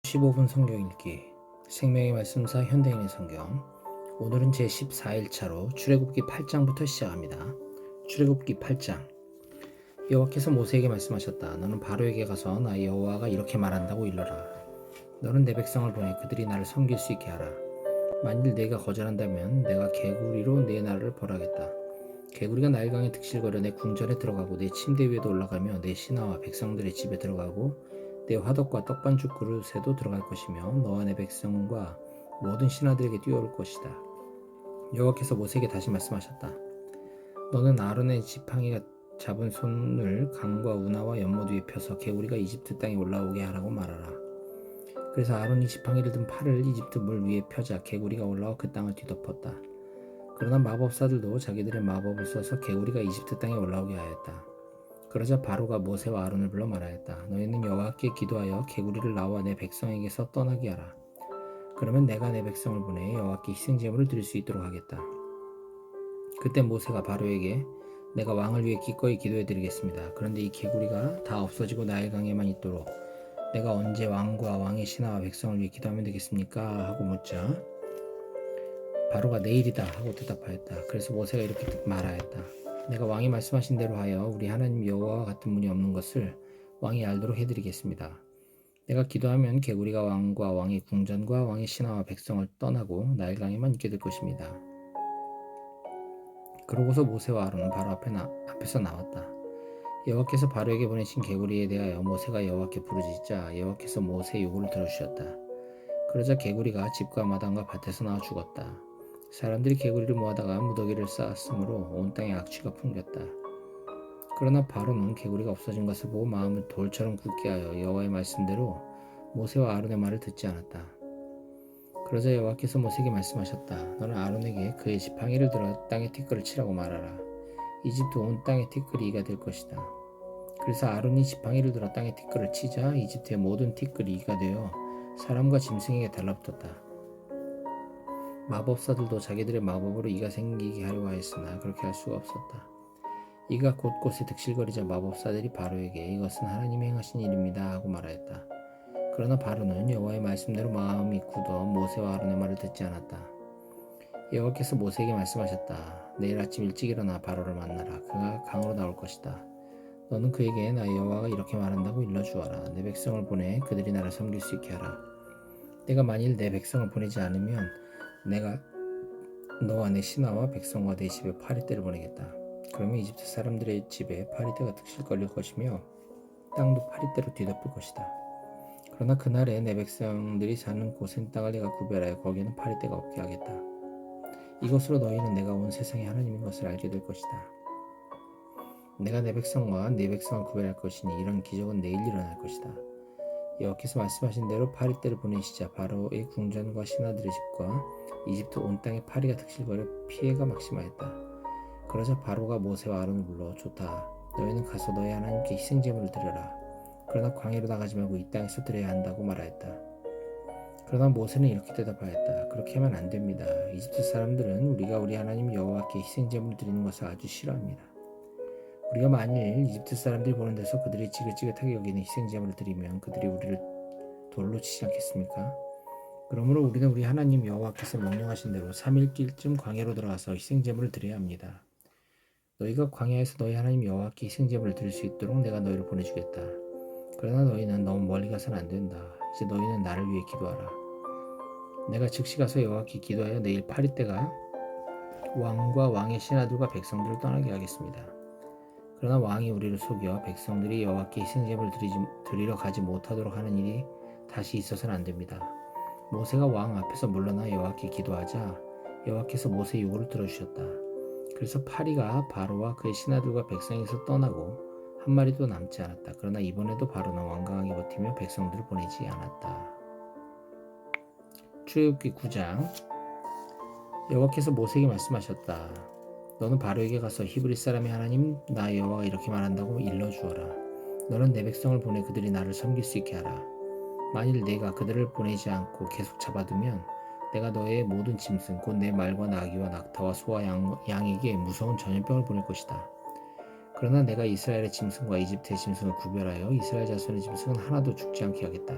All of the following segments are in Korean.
15분 성경 읽기 생명의 말씀사 현대인의 성경. 오늘은 제14일차로 출애굽기 8장부터 시작합니다. 출애굽기 8장. 여호와께서 모세에게 말씀하셨다. 너는 바로에게 가서 나 여호와가 이렇게 말한다고 일러라. 너는 내 백성을 보내 그들이 나를 섬길 수 있게 하라. 만일 내가 거절한다면 내가 개구리로 내 나라를 벌하겠다. 개구리가 나일강에 득실거려 내 궁전에 들어가고 내 침대 위에도 올라가며 내 신하와 백성들의 집에 들어가고 내 화덕과 떡반죽 그릇에도 들어갈 것이며 너와 내 백성과 모든 신하들에게 뛰어올 것이다. 여호와께서 모세에게 다시 말씀하셨다. 너는 아론의 지팡이가 잡은 손을 강과 운하와 연못 위에 펴서 개구리가 이집트 땅에 올라오게 하라고 말하라. 그래서 아론이 지팡이를 든 팔을 이집트 물 위에 펴자 개구리가 올라와 그 땅을 뒤덮었다. 그러나 마법사들도 자기들의 마법을 써서 개구리가 이집트 땅에 올라오게 하였다. 그러자 바로가 모세와 아론을 불러 말하였다. 너희는 여호와께 기도하여 개구리를 나와 내 백성에게서 떠나게 하라. 그러면 내가 내 백성을 보내 여호와께 희생제물을 드릴 수 있도록 하겠다. 그때 모세가 바로에게 내가 왕을 위해 기꺼이 기도해 드리겠습니다. 그런데 이 개구리가 다 없어지고 나일강에만 있도록 내가 언제 왕과 왕의 신하와 백성을 위해 기도하면 되겠습니까? 하고 묻자 바로가 내일이다 하고 대답하였다. 그래서 모세가 이렇게 말하였다. 내가 왕이 말씀하신 대로 하여 우리 하나님 여호와와 같은 분이 없는 것을 왕이 알도록 해드리겠습니다. 내가 기도하면 개구리가 왕과 왕의 궁전과 왕의 신하와 백성을 떠나고 나일강에만 있게 될 것입니다. 그러고서 모세와 아론은 바로 앞에서 나왔다. 여호와께서 바로에게 보내신 개구리에 대하여 모세가 여호와께 부르짖자 여호와께서 모세의 요구를 들어주셨다. 그러자 개구리가 집과 마당과 밭에서 나와 죽었다. 사람들이 개구리를 모아다가 무더기를 쌓았으므로 온 땅에 악취가 풍겼다. 그러나 바로는 개구리가 없어진 것을 보고 마음을 돌처럼 굳게 하여 여호와의 말씀대로 모세와 아론의 말을 듣지 않았다. 그러자 여호와께서 모세에게 말씀하셨다. 너는 아론에게 그의 지팡이를 들어 땅에 티끌을 치라고 말하라. 이집트 온 땅에 티끌이 이가 될 것이다. 그래서 아론이 지팡이를 들어 땅에 티끌을 치자 이집트의 모든 티끌이 이가 되어 사람과 짐승에게 달라붙었다. 마법사들도 자기들의 마법으로 이가 생기게 하려 하였으나 그렇게 할 수가 없었다. 이가 곳곳에 득실거리자 마법사들이 바로에게 이것은 하나님이 행하신 일입니다 하고 말하였다. 그러나 바로는 여호와의 말씀대로 마음이 굳어 모세와 아론의 말을 듣지 않았다. 여호와께서 모세에게 말씀하셨다. 내일 아침 일찍 일어나 바로를 만나라. 그가 강으로 나올 것이다. 너는 그에게 나 여호와가 이렇게 말한다고 일러주어라. 내 백성을 보내 그들이 나를 섬길 수 있게 하라. 내가 만일 내 백성을 보내지 않으면 내가 너와 내 신하와 백성과 내 집에 파리떼를 보내겠다. 그러면 이집트 사람들의 집에 파리떼가 득실거릴 것이며 땅도 파리떼로 뒤덮을 것이다. 그러나 그날에 내 백성들이 사는 곳엔 땅을 내가 구별하여 거기에는 파리떼가 없게 하겠다. 이것으로 너희는 내가 온 세상의 하나님인 것을 알게 될 것이다. 내가 내 백성과 네 백성을 구별할 것이니 이런 기적은 내일 일어날 것이다. 여호와께서 말씀하신 대로 파리떼를 보내시자 바로의 궁전과 신하들의 집과 이집트 온 땅에 파리가 득실거려 피해가 막심하였다. 그러자 바로가 모세와 아론을 불러 좋다. 너희는 가서 너희 하나님께 희생제물을 드려라. 그러나 광야로 나가지 말고 이 땅에서 드려야 한다고 말하였다. 그러나 모세는 이렇게 대답하였다. 그렇게 하면 안 됩니다. 이집트 사람들은 우리가 우리 하나님 여호와께 희생제물을 드리는 것을 아주 싫어합니다. 우리가 만일 이집트 사람들이 보는 데서 그들이 지긋지긋하게 여기는 희생제물을 드리면 그들이 우리를 돌로 치지 않겠습니까? 그러므로 우리는 우리 하나님 여호와께서 명령하신 대로 3일길쯤 광야로 들어가서 희생제물을 드려야 합니다. 너희가 광야에서 너희 하나님 여호와께 희생제물을 드릴 수 있도록 내가 너희를 보내주겠다. 그러나 너희는 너무 멀리 가서는 안 된다. 이제 너희는 나를 위해 기도하라. 내가 즉시 가서 여호와께 기도하여 내일 파리떼가 왕과 왕의 신하들과 백성들을 떠나게 하겠습니다. 그러나 왕이 우리를 속여 백성들이 여호와께 희생제물을 드리러 가지 못하도록 하는 일이 다시 있어서는 안 됩니다. 모세가 왕 앞에서 물러나 여호와께 기도하자 여호와께서 모세의 요구를 들어주셨다. 그래서 파리가 바로와 그의 신하들과 백성에서 떠나고 한 마리도 남지 않았다. 그러나 이번에도 바로는 완강하게 버티며 백성들을 보내지 않았다. 출애굽기 9장. 여호와께서 모세에게 말씀하셨다. 너는 바로에게 가서 히브리 사람의 하나님 나 여호와가 이렇게 말한다고 일러주어라. 너는 내 백성을 보내 그들이 나를 섬길 수 있게 하라. 만일 내가 그들을 보내지 않고 계속 잡아두면 내가 너의 모든 짐승 곧 내 말과 나귀와 낙타와 소와 양에게 무서운 전염병을 보낼 것이다. 그러나 내가 이스라엘의 짐승과 이집트의 짐승을 구별하여 이스라엘 자손의 짐승은 하나도 죽지 않게 하겠다.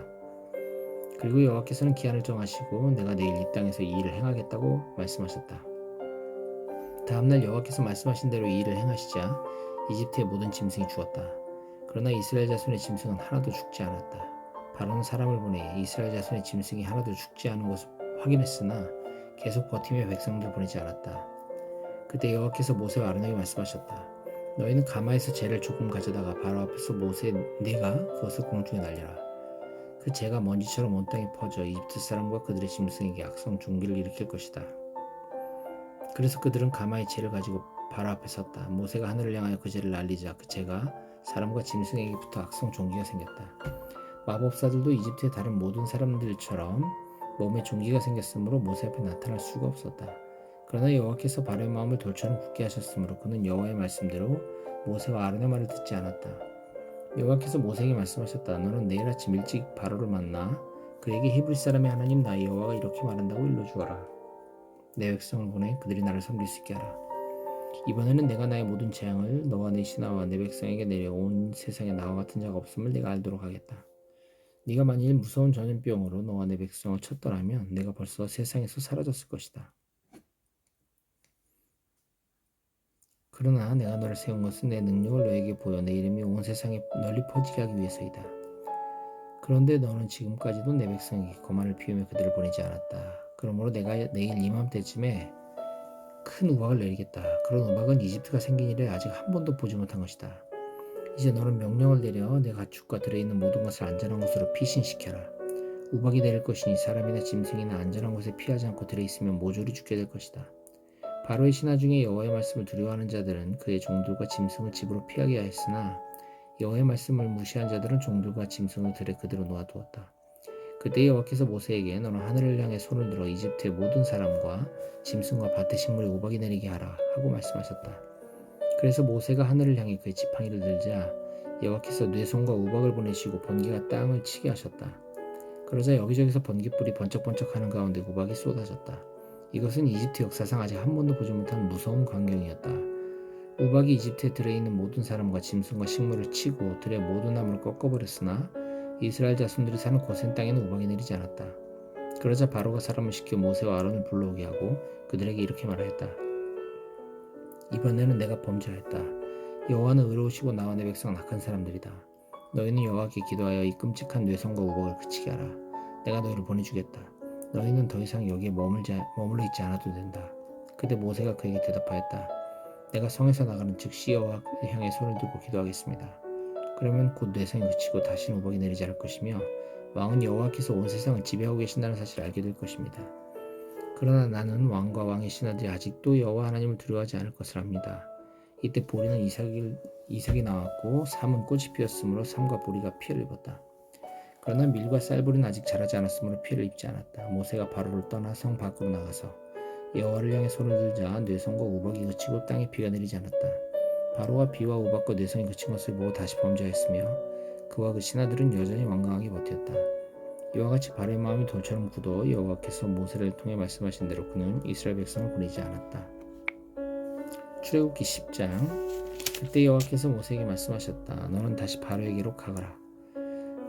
그리고 여호와께서는 기한을 정하시고 내가 내일 이 땅에서 이 일을 행하겠다고 말씀하셨다. 다음날 여호와께서 말씀하신 대로 이 일을 행하시자 이집트의 모든 짐승이 죽었다. 그러나 이스라엘 자손의 짐승은 하나도 죽지 않았다. 바로는 사람을 보내 이스라엘 자손의 짐승이 하나도 죽지 않은 것을 확인했으나 계속 버티며 백성들을 보내지 않았다. 그때 여호와께서 모세와 아론에게 말씀하셨다. 너희는 가마에서 재를 조금 가져다가 바로 앞에서 네가 그것을 공중에 날려라. 그 재가 먼지처럼 온 땅에 퍼져 이집트 사람과 그들의 짐승에게 악성 종기를 일으킬 것이다. 그래서 그들은 가마의 재를 가지고 바로 앞에 섰다. 모세가 하늘을 향하여 그 재를 날리자 그 재가 사람과 짐승에게부터 악성 종기가 생겼다. 마법사들도 이집트의 다른 모든 사람들처럼 몸에 종기가 생겼으므로 모세 앞에 나타날 수가 없었다. 그러나 여호와께서 바로의 마음을 돌처럼 굳게 하셨으므로 그는 여호와의 말씀대로 모세와 아론의 말을 듣지 않았다. 여호와께서 모세에게 말씀하셨다. 너는 내일 아침 일찍 바로를 만나 그에게 히브리 사람의 하나님 나 여호와가 이렇게 말한다고 일러주어라. 내 백성을 보내 그들이 나를 섬길 수 있게 하라. 이번에는 내가 나의 모든 재앙을 너와 내 신하와 내 백성에게 내려 온 세상에 나와 같은 자가 없음을 내가 알도록 하겠다. 네가 만일 무서운 전염병으로 너와 내 백성을 쳤더라면 내가 벌써 세상에서 사라졌을 것이다. 그러나 내가 너를 세운 것은 내 능력을 너에게 보여 내 이름이 온 세상에 널리 퍼지게 하기 위해서이다. 그런데 너는 지금까지도 내 백성에게 거만을 피우며 그들을 보내지 않았다. 그러므로 내가 내일 이맘때쯤에 큰 우박을 내리겠다. 그런 우박은 이집트가 생긴 이래 아직 한 번도 보지 못한 것이다. 이제 너는 명령을 내려 내 가축과 들어있는 모든 것을 안전한 곳으로 피신시켜라. 우박이 내릴 것이니 사람이나 짐승이나 안전한 곳에 피하지 않고 들어있으면 모조리 죽게 될 것이다. 바로의 신하 중에 여호와의 말씀을 두려워하는 자들은 그의 종들과 짐승을 집으로 피하게 하였으나 여호와의 말씀을 무시한 자들은 종들과 짐승을 들에 그대로 놓아두었다. 그때 여호와께서 모세에게 너는 하늘을 향해 손을 들어 이집트의 모든 사람과 짐승과 밭의 식물에 우박이 내리게 하라 하고 말씀하셨다. 그래서 모세가 하늘을 향해 그의 지팡이를 들자 여호와께서 뇌손과 우박을 보내시고 번개가 땅을 치게 하셨다. 그러자 여기저기서 번개불이 번쩍번쩍하는 가운데 우박이 쏟아졌다. 이것은 이집트 역사상 아직 한 번도 보지 못한 무서운 광경이었다. 우박이 이집트에 들어있는 모든 사람과 짐승과 식물을 치고 들의 모든 나무를 꺾어버렸으나 이스라엘 자손들이 사는 고센 땅에는 우박이 내리지 않았다. 그러자 바로가 사람을 시켜 모세와 아론을 불러오게 하고 그들에게 이렇게 말하였다. 이번에는 내가 범죄하였다. 여호와는 의로우시고 나와 내 백성은 악한 사람들이다. 너희는 여호와께 기도하여 이 끔찍한 뇌성과 우박을 그치게 하라. 내가 너희를 보내주겠다. 너희는 더 이상 여기에 머물러 있지 않아도 된다. 그때 모세가 그에게 대답하였다. 내가 성에서 나가는 즉시 여호와를 향해 손을 들고 기도하겠습니다. 그러면 곧 뇌성이 그치고 다시는 우박이 내리지 않을 것이며 왕은 여호와께서 온 세상을 지배하고 계신다는 사실을 알게 될 것입니다. 그러나 나는 왕과 왕의 신하들이 아직도 여호와 하나님을 두려워하지 않을 것을 압니다. 이때 보리는 이삭이 나왔고 삼은 꽃이 피었으므로 삼과 보리가 피해를 입었다. 그러나 밀과 쌀보리는 아직 자라지 않았으므로 피해를 입지 않았다. 모세가 바로를 떠나 성 밖으로 나가서 여호와를 향해 손을 들자 뇌성과 우박이 그치고 땅에 비가 내리지 않았다. 바로가 비와 우박과 뇌성이 그친 것을 보고 다시 범죄하였으며 그와 그 신하들은 여전히 완강하게 버텼다. 이와 같이 바로의 마음이 돌처럼 굳어 여호와께서 모세를 통해 말씀하신 대로 그는 이스라엘 백성을 보내지 않았다. 출애굽기 10장. 그때 여호와께서 모세에게 말씀하셨다. 너는 다시 바로에게로 가거라.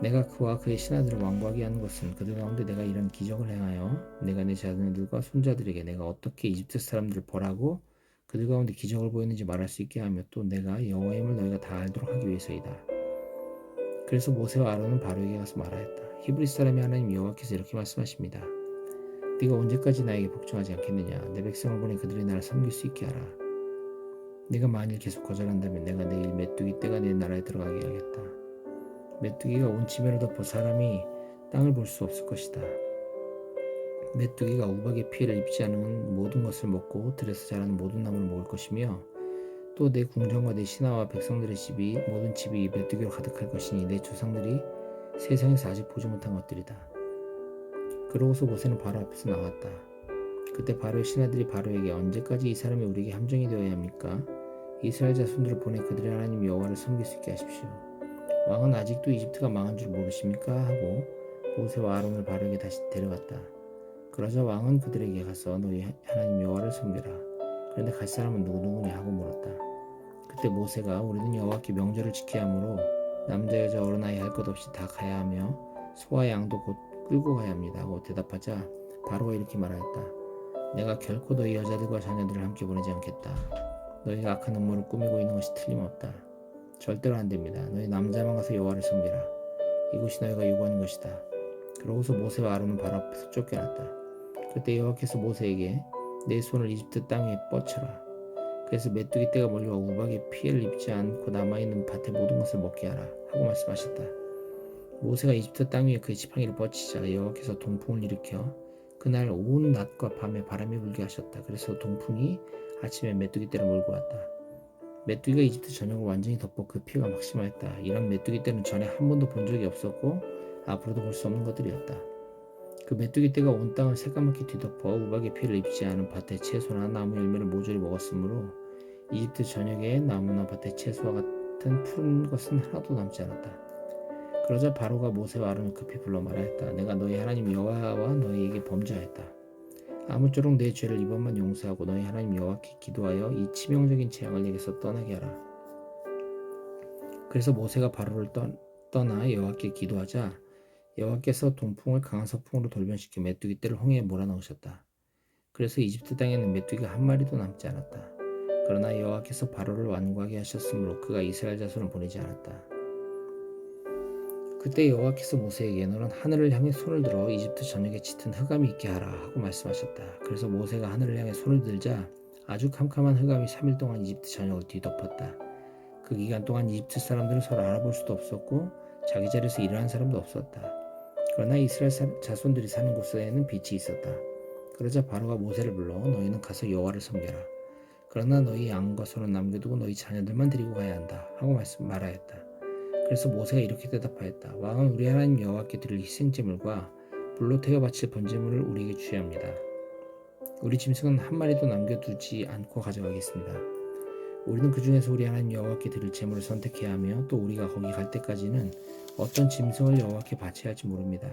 내가 그와 그의 신하들을 왕고하게 한 것은 그들 가운데 내가 이런 기적을 행하여 내가 내 자녀들과 손자들에게 내가 어떻게 이집트 사람들을 벌하고 그들 가운데 기적을 보였는지 말할 수 있게 하며 또 내가 여호와임을 너희가 다 알도록 하기 위해서이다. 그래서 모세와 아론은 바로에게 가서 말하였다. 히브리 사람의 하나님 여호와께서 이렇게 말씀하십니다. 네가 언제까지 나에게 복종하지 않겠느냐. 내 백성을 보내 그들이 나를 섬길 수 있게 하라. 네가 만일 계속 거절한다면 내가 내일 메뚜기 떼가 내 나라에 들어가게 하겠다. 메뚜기가 온 지면을 덮어 사람이 땅을 볼 수 없을 것이다. 메뚜기가 우박의 피해를 입지 않은 모든 것을 먹고 들에서 자라는 모든 나무를 먹을 것이며 또 내 궁정과 내 신하와 백성들의 모든 집이 메뚜기로 가득할 것이니 내 조상들이 세상에서 아직 보지 못한 것들이다. 그러고서 모세는 바로 앞에서 나왔다. 그때 바로의 신하들이 바로에게 언제까지 이 사람이 우리에게 함정이 되어야 합니까? 이스라엘 자손들을 보내 그들의 하나님 여호와를 섬길 수 있게 하십시오. 왕은 아직도 이집트가 망한 줄 모르십니까? 하고 모세와 아론을 바로에게 다시 데려갔다. 그러자 왕은 그들에게 가서 너희 하나님 여호와를 섬겨라. 그런데 갈 사람은 누구냐 하고 물었다. 그때 모세가 우리는 여호와께 명절을 지켜야 하므로 남자 여자 어른 아이 할 것 없이 다 가야 하며 소와 양도 곧 끌고 가야 합니다 하고 대답하자 바로가 이렇게 말하였다. 내가 결코 너희 여자들과 자녀들을 함께 보내지 않겠다. 너희가 악한 음모를 꾸미고 있는 것이 틀림없다. 절대로 안 됩니다. 너희 남자만 가서 여호와를 섬기라. 이것이 너희가 요구하는 것이다. 그러고서 모세와 아론은 바로 앞에서 쫓겨났다. 그때 여호와께서 모세에게 내 손을 이집트 땅 위에 뻗쳐라. 그래서 메뚜기 떼가 몰려와 우박에 피해를 입지 않고 남아있는 밭의 모든 것을 먹게 하라 하고 말씀하셨다. 모세가 이집트 땅 위에 그의 지팡이를 뻗치자 여호와께서 동풍을 일으켜 그날 온 낮과 밤에 바람이 불게 하셨다. 그래서 동풍이 아침에 메뚜기 떼를 몰고 왔다. 메뚜기가 이집트 전역을 완전히 덮어 그 피해가 막심하였다. 이런 메뚜기 떼는 전에 한 번도 본 적이 없었고 앞으로도 볼 수 없는 것들이었다. 그 메뚜기 떼가 온 땅을 새까맣게 뒤덮어 우박의 피해를 입지 않은 밭의 채소나 나무 열매를 모조리 먹었으므로 이집트 전역에 나무나 밭의 채소와 같은 푸른 것은 하나도 남지 않았다. 그러자 바로가 모세와 아론을 급히 불러 말하였다. 내가 너희 하나님 여호와와 너희에게 범죄하였다. 아무쪼록 내 죄를 이번만 용서하고 너희 하나님 여호와께 기도하여 이 치명적인 재앙을 내게서 떠나게 하라. 그래서 모세가 바로를 떠나 여호와께 기도하자 여호와께서 동풍을 강한 서풍으로 돌변시켜 메뚜기 떼를 홍해에 몰아넣으셨다. 그래서 이집트 땅에는 메뚜기가 한 마리도 남지 않았다. 그러나 여호와께서 바로를 완고하게 하셨으므로 그가 이스라엘 자손을 보내지 않았다. 그때 여호와께서 모세에게 너는 하늘을 향해 손을 들어 이집트 전역에 짙은 흑암이 있게 하라 하고 말씀하셨다. 그래서 모세가 하늘을 향해 손을 들자 아주 캄캄한 흑암이 3일 동안 이집트 전역을 뒤덮었다. 그 기간 동안 이집트 사람들은 서로 알아볼 수도 없었고 자기 자리에서 일어난 사람도 없었다. 그러나 이스라엘 자손들이 사는 곳에는 빛이 있었다. 그러자 바로가 모세를 불러 너희는 가서 여호와를 섬겨라. 그러나 너희 양과 소는 남겨두고 너희 자녀들만 데리고 가야 한다 하고 말하였다. 그래서 모세가 이렇게 대답하였다. 왕은 우리 하나님 여호와께 드릴 희생제물과 불로 태워 바칠 번제물을 우리에게 주어야 합니다. 우리 짐승은 한 마리도 남겨두지 않고 가져가겠습니다. 우리는 그 중에서 우리 하나님 여호와께 드릴 제물을 선택해야 하며 또 우리가 거기 갈 때까지는 어떤 짐승을 여호와께 바쳐야 할지 모릅니다.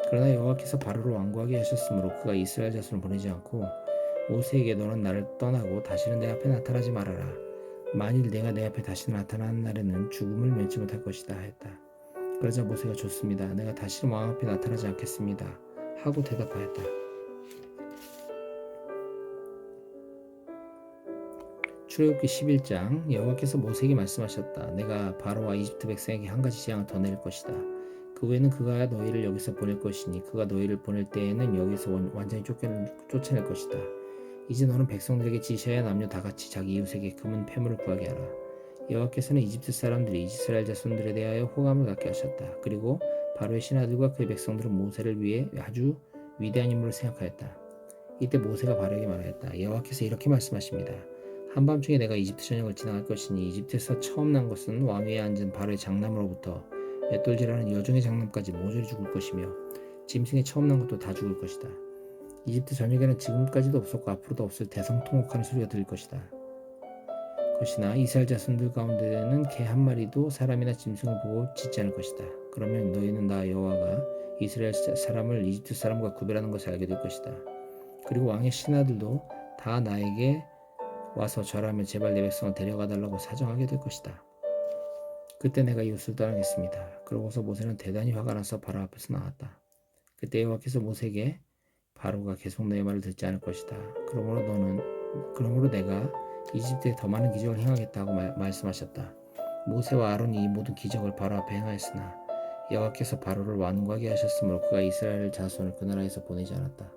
그러나 여호와께서 바로를 완고하게 하셨으므로 그가 이스라엘 자손을 보내지 않고 모세에게 너는 나를 떠나고 다시는 내 앞에 나타나지 말아라. 만일 내가 내 앞에 다시 나타나는 날에는 죽음을 면치 못할 것이다 하였다. 그러자 모세가 좋습니다. 내가 다시는 왕 앞에 나타나지 않겠습니다 하고 대답하였다. 출애굽기 11장 여호와께서 모세에게 말씀하셨다. 내가 바로와 이집트 백성에게 한 가지 재앙을 더 내릴 것이다. 그 후에는 그가 너희를 여기서 보낼 것이니 그가 너희를 보낼 때에는 여기서 완전히 쫓아낼 것이다. 이제 너는 백성들에게 지시하여 남녀 다같이 자기 이웃에게 금은 패물을 구하게 하라. 여호와께서는 이집트 사람들이 이스라엘 자손들에 대하여 호감을 갖게 하셨다. 그리고 바로의 신하들과 그의 백성들은 모세를 위해 아주 위대한 인물을 생각하였다. 이때 모세가 바로에게 말하였다. 여호와께서 이렇게 말씀하십니다. 한밤중에 내가 이집트 전역을 지나갈 것이니 이집트에서 처음 난 것은 왕위에 앉은 바로의 장남으로부터 맷돌질하는 여종의 장남까지 모조리 죽을 것이며 짐승의 처음 난 것도 다 죽을 것이다. 이집트 전역에는 지금까지도 없었고 앞으로도 없을 대성통곡하는 소리가 들릴 것이다. 것이나 이스라엘 자손들 가운데는 개 한 마리도 사람이나 짐승을 보고 짖지 않을 것이다. 그러면 너희는 나 여호와가 이스라엘 사람을 이집트 사람과 구별하는 것을 알게 될 것이다. 그리고 왕의 신하들도 다 나에게 와서 절하며 제발 내 백성을 데려가 달라고 사정하게 될 것이다. 그때 내가 이웃을 떠나겠습니다. 그러고서 모세는 대단히 화가 나서 바로 앞에서 나왔다. 그때 여호와께서 모세에게 바로가 계속 너의 말을 듣지 않을 것이다. 그러므로 내가 이집트에 더 많은 기적을 행하겠다고 말씀하셨다. 모세와 아론이 이 모든 기적을 바로 앞에 행하였으나 여호와께서 바로를 완고하게 하셨으므로 그가 이스라엘 자손을 그 나라에서 보내지 않았다.